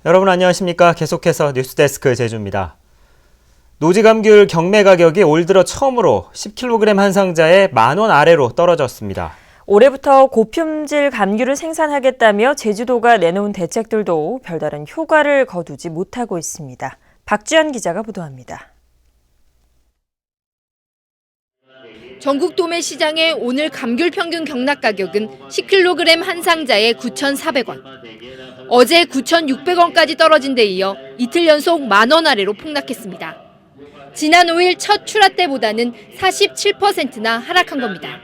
여러분 안녕하십니까? 계속해서 뉴스데스크 제주입니다. 노지감귤 경매 가격이 올 들어 처음으로 10kg 한 상자에 10,000원 아래로 떨어졌습니다. 올해부터 고품질 감귤을 생산하겠다며 제주도가 내놓은 대책들도 별다른 효과를 거두지 못하고 있습니다. 박주연 기자가 보도합니다. 전국 도매 시장의 오늘 감귤 평균 경락 가격은 10kg 한 상자에 9,400원. 어제 9,600원까지 떨어진 데 이어 이틀 연속 10,000원 아래로 폭락했습니다. 지난 5일 첫 출하 때보다는 47%나 하락한 겁니다.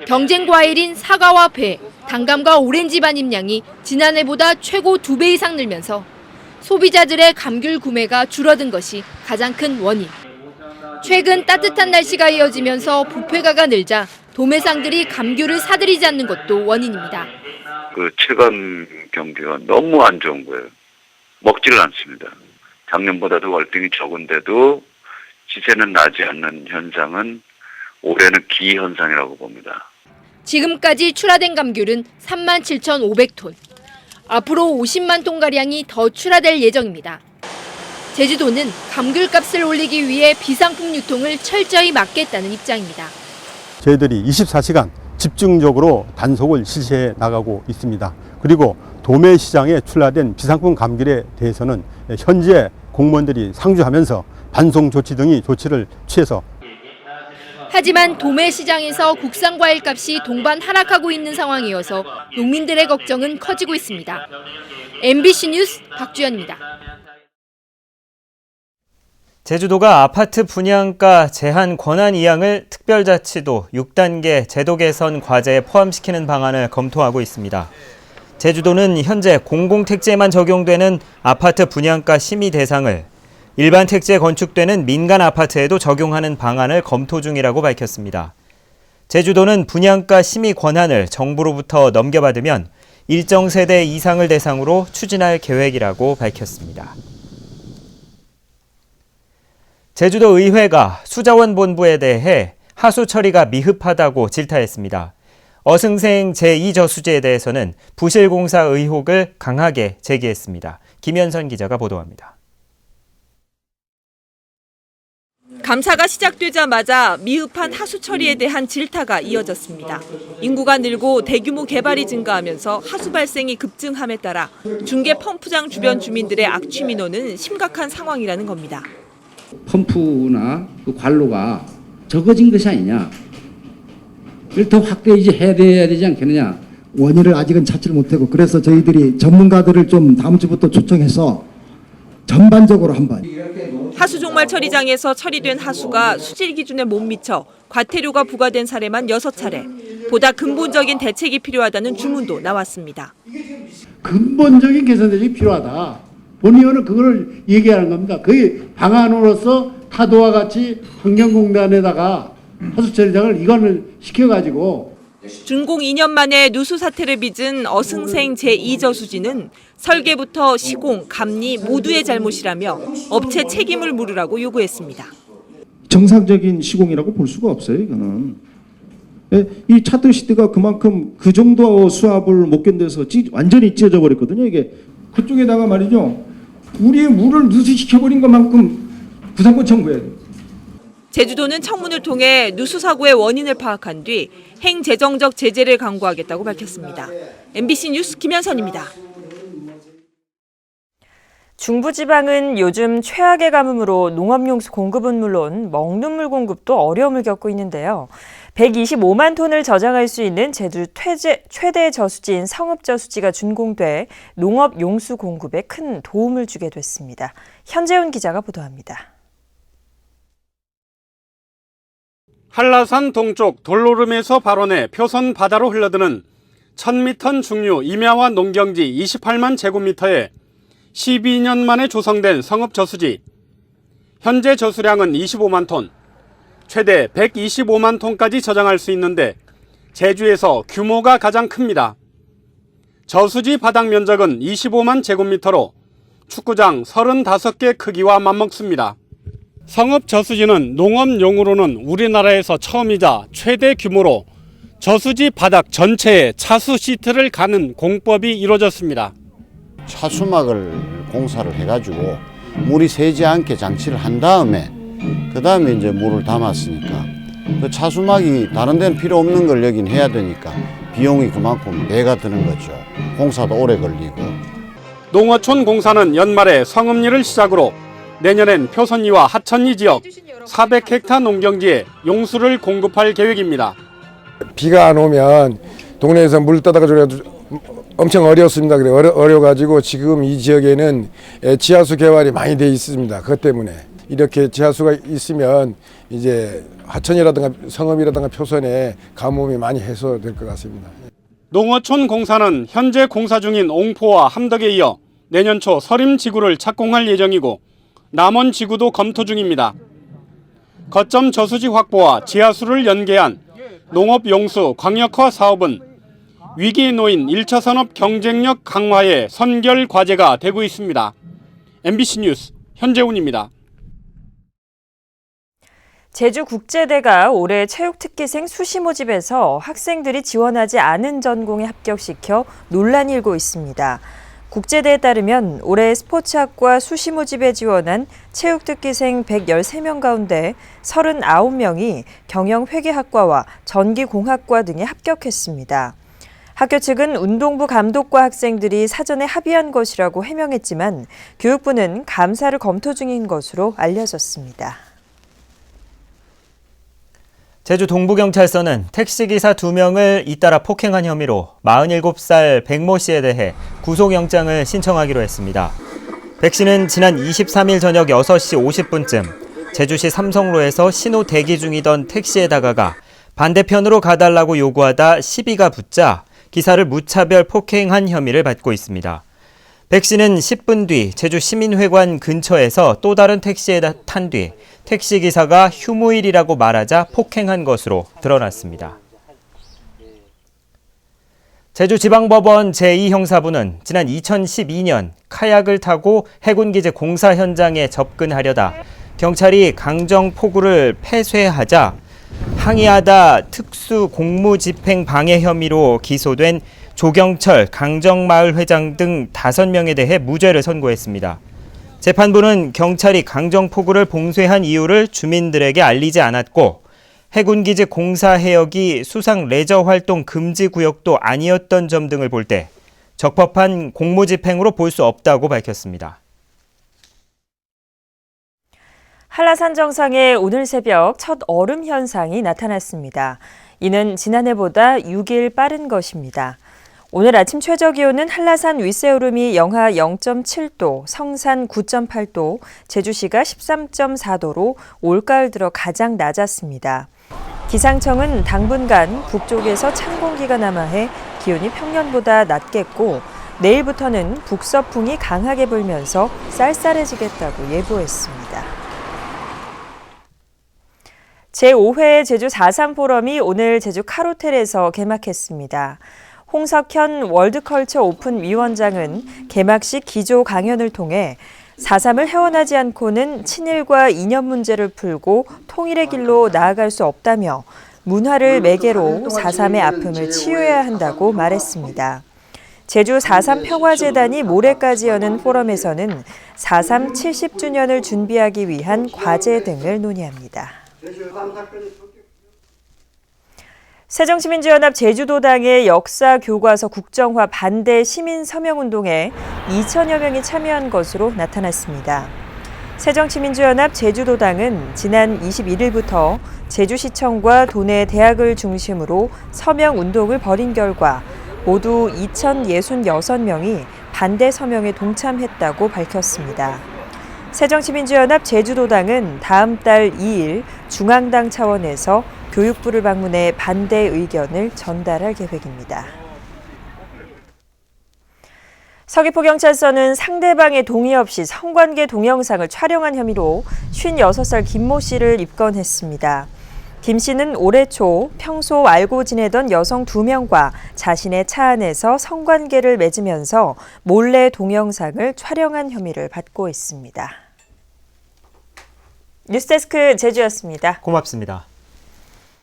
경쟁 과일인 사과와 배, 단감과 오렌지 반입량이 지난해보다 최고 2배 이상 늘면서 소비자들의 감귤 구매가 줄어든 것이 가장 큰 원인. 최근 따뜻한 날씨가 이어지면서 부패가가 늘자 도매상들이 감귤을 사들이지 않는 것도 원인입니다. 체감 경기가 너무 안 좋은 거예요. 먹지를 않습니다. 작년보다도 월등히 적은데도 시세는 나지 않는 현상은 올해는 기현상이라고 봅니다. 지금까지 출하된 감귤은 37,500톤. 앞으로 50만 톤가량이 더 출하될 예정입니다. 제주도는 감귤값을 올리기 위해 비상품 유통을 철저히 막겠다는 입장입니다. 저희들이 24시간 집중적으로 단속을 실시해 나가고 있습니다. 그리고 도매 시장에 출하된 비상품 감귤에 대해서는 현재 공무원들이 상주하면서 반송 조치 등의 조치를 취해서 하지만 도매 시장에서 국산 과일 값이 동반 하락하고 있는 상황이어서 농민들의 걱정은 커지고 있습니다. MBC 뉴스 박주연입니다. 제주도가 아파트 분양가 제한 권한 이양을 특별자치도 6단계 제도 개선 과제에 포함시키는 방안을 검토하고 있습니다. 제주도는 현재 공공택지에만 적용되는 아파트 분양가 심의 대상을 일반 택지에 건축되는 민간 아파트에도 적용하는 방안을 검토 중이라고 밝혔습니다. 제주도는 분양가 심의 권한을 정부로부터 넘겨받으면 일정 세대 이상을 대상으로 추진할 계획이라고 밝혔습니다. 제주도 의회가 수자원본부에 대해 하수 처리가 미흡하다고 질타했습니다. 어승생 제2저수지에 대해서는 부실공사 의혹을 강하게 제기했습니다. 김현선 기자가 보도합니다. 감사가 시작되자마자 미흡한 하수 처리에 대한 질타가 이어졌습니다. 인구가 늘고 대규모 개발이 증가하면서 하수 발생이 급증함에 따라 중계 펌프장 주변 주민들의 악취 민원은 심각한 상황이라는 겁니다. 펌프나 그 관로가 적어진 것이 아니냐. 이걸 더 확대해야 되지 않겠느냐. 원인을 아직은 찾지를 못하고 그래서 저희들이 전문가들을 좀 다음 주부터 초청해서 전반적으로 한번. 하수 종말 처리장에서 처리된 하수가 수질 기준에 못 미쳐 과태료가 부과된 사례만 6차례. 보다 근본적인 대책이 필요하다는 주문도 나왔습니다. 근본적인 개선 대책이 필요하다. 본의원은 그걸 얘기하는 겁니다. 그 방안으로서 타도와 같이 환경공단에다가 하수처리장을 이관을 시켜가지고 준공 2년 만에 누수 사태를 빚은 어승생 제2저수지는 설계부터 시공, 감리 모두의 잘못이라며 업체 책임을 물으라고 요구했습니다. 정상적인 시공이라고 볼 수가 없어요. 이거는. 이 차트시트가 그만큼 그 정도 수압을 못 견뎌서 완전히 찢어져 버렸거든요. 이게 그쪽에다가 말이죠. 우리의 물을 누수시켜버린 것만큼 구상권 청구해야 돼요. 제주도는 청문을 통해 누수 사고의 원인을 파악한 뒤 행재정적 제재를 강구하겠다고 밝혔습니다. MBC 뉴스 김현선입니다. 중부지방은 요즘 최악의 가뭄으로 농업용수 공급은 물론 먹는 물 공급도 어려움을 겪고 있는데요. 125만 톤을 저장할 수 있는 제주 최대 저수지인 성읍저수지가 준공돼 농업용수 공급에 큰 도움을 주게 됐습니다. 현재훈 기자가 보도합니다. 한라산 동쪽 돌로름에서 발원해 표선 바다로 흘러드는 1000m 중류 임야화 농경지 28만 제곱미터에 12년 만에 조성된 성읍저수지. 현재 저수량은 25만 톤, 최대 125만 톤까지 저장할 수 있는데 제주에서 규모가 가장 큽니다. 저수지 바닥 면적은 25만 제곱미터로 축구장 35개 크기와 맞먹습니다. 성읍저수지는 농업용으로는 우리나라에서 처음이자 최대 규모로 저수지 바닥 전체에 차수 시트를 가는 공법이 이루어졌습니다. 차수막을 공사를 해가지고 물이 새지 않게 장치를 한 다음에 그 다음에 이제 물을 담았으니까 그 차수막이 다른 데는 필요 없는 걸 여긴 해야 되니까 비용이 그만큼 배가 드는 거죠. 공사도 오래 걸리고. 농어촌 공사는 연말에 성읍리를 시작으로 내년엔 표선리와 하천리 지역 400헥타 농경지에 용수를 공급할 계획입니다. 비가 안 오면 동네에서 물 떠다가 엄청 어렵습니다. 그래 어려가지고 지금 이 지역에는 지하수 개발이 많이 돼 있습니다. 그것 때문에 이렇게 지하수가 있으면 이제 하천이라든가 성읍이라든가 표선에 가뭄이 많이 해소될 것 같습니다. 농어촌 공사는 현재 공사 중인 옹포와 함덕에 이어 내년 초 서림 지구를 착공할 예정이고 남원 지구도 검토 중입니다. 거점 저수지 확보와 지하수를 연계한 농업용수 광역화 사업은 위기에 놓인 1차 산업 경쟁력 강화의 선결 과제가 되고 있습니다. MBC 뉴스 현재훈입니다. 제주국제대가 올해 체육특기생 수시 모집에서 학생들이 지원하지 않은 전공에 합격시켜 논란이 일고 있습니다. 국제대에 따르면 올해 스포츠학과 수시 모집에 지원한 체육특기생 113명 가운데 39명이 경영회계학과와 전기공학과 등에 합격했습니다. 학교 측은 운동부 감독과 학생들이 사전에 합의한 것이라고 해명했지만 교육부는 감사를 검토 중인 것으로 알려졌습니다. 제주 동부경찰서는 택시기사 2명을 잇따라 폭행한 혐의로 47살 백모 씨에 대해 구속영장을 신청하기로 했습니다. 백 씨는 지난 23일 저녁 6시 50분쯤 제주시 삼성로에서 신호 대기 중이던 택시에 다가가 반대편으로 가달라고 요구하다 시비가 붙자 기사를 무차별 폭행한 혐의를 받고 있습니다. 백 씨는 10분 뒤 제주시민회관 근처에서 또 다른 택시에 탄 뒤 택시기사가 휴무일이라고 말하자 폭행한 것으로 드러났습니다. 제주지방법원 제2형사부는 지난 2012년 카약을 타고 해군기지 공사 현장에 접근하려다 경찰이 강정포구를 폐쇄하자 항의하다 특수공무집행 방해 혐의로 기소된 조경철 강정마을 회장 등 5명에 대해 무죄를 선고했습니다. 재판부는 경찰이 강정포구를 봉쇄한 이유를 주민들에게 알리지 않았고 해군기지 공사 해역이 수상 레저 활동 금지 구역도 아니었던 점 등을 볼 때 적법한 공무집행으로 볼 수 없다고 밝혔습니다. 한라산 정상에 오늘 새벽 첫 얼음 현상이 나타났습니다. 이는 지난해보다 6일 빠른 것입니다. 오늘 아침 최저기온은 한라산 윗세오름이 영하 0.7도, 성산 9.8도, 제주시가 13.4도로 올가을 들어 가장 낮았습니다. 기상청은 당분간 북쪽에서 찬 공기가 남하해 기온이 평년보다 낮겠고 내일부터는 북서풍이 강하게 불면서 쌀쌀해지겠다고 예보했습니다. 제5회 제주 4.3 포럼이 오늘 제주 카로텔에서 개막했습니다. 홍석현 월드컬처 오픈 위원장은 개막식 기조 강연을 통해 4.3을 해원하지 않고는 친일과 이념 문제를 풀고 통일의 길로 나아갈 수 없다며 문화를 매개로 4.3의 아픔을 치유해야 한다고 말했습니다. 제주 4.3 평화재단이 모레까지 여는 포럼에서는 4.3 70주년을 준비하기 위한 과제 등을 논의합니다. 새정치민주연합 제주도당의 역사 교과서 국정화 반대 시민 서명운동에 2천여 명이 참여한 것으로 나타났습니다. 새정치민주연합 제주도당은 지난 21일부터 제주시청과 도내 대학을 중심으로 서명운동을 벌인 결과 모두 2,066명이 반대 서명에 동참했다고 밝혔습니다. 새정치민주연합 제주도당은 다음 달 2일 중앙당 차원에서 교육부를 방문해 반대 의견을 전달할 계획입니다. 서귀포경찰서는 상대방의 동의 없이 성관계 동영상을 촬영한 혐의로 56살 김모 씨를 입건했습니다. 김 씨는 올해 초 평소 알고 지내던 여성 2명과 자신의 차 안에서 성관계를 맺으면서 몰래 동영상을 촬영한 혐의를 받고 있습니다. 뉴스데스크 제주였습니다. 고맙습니다.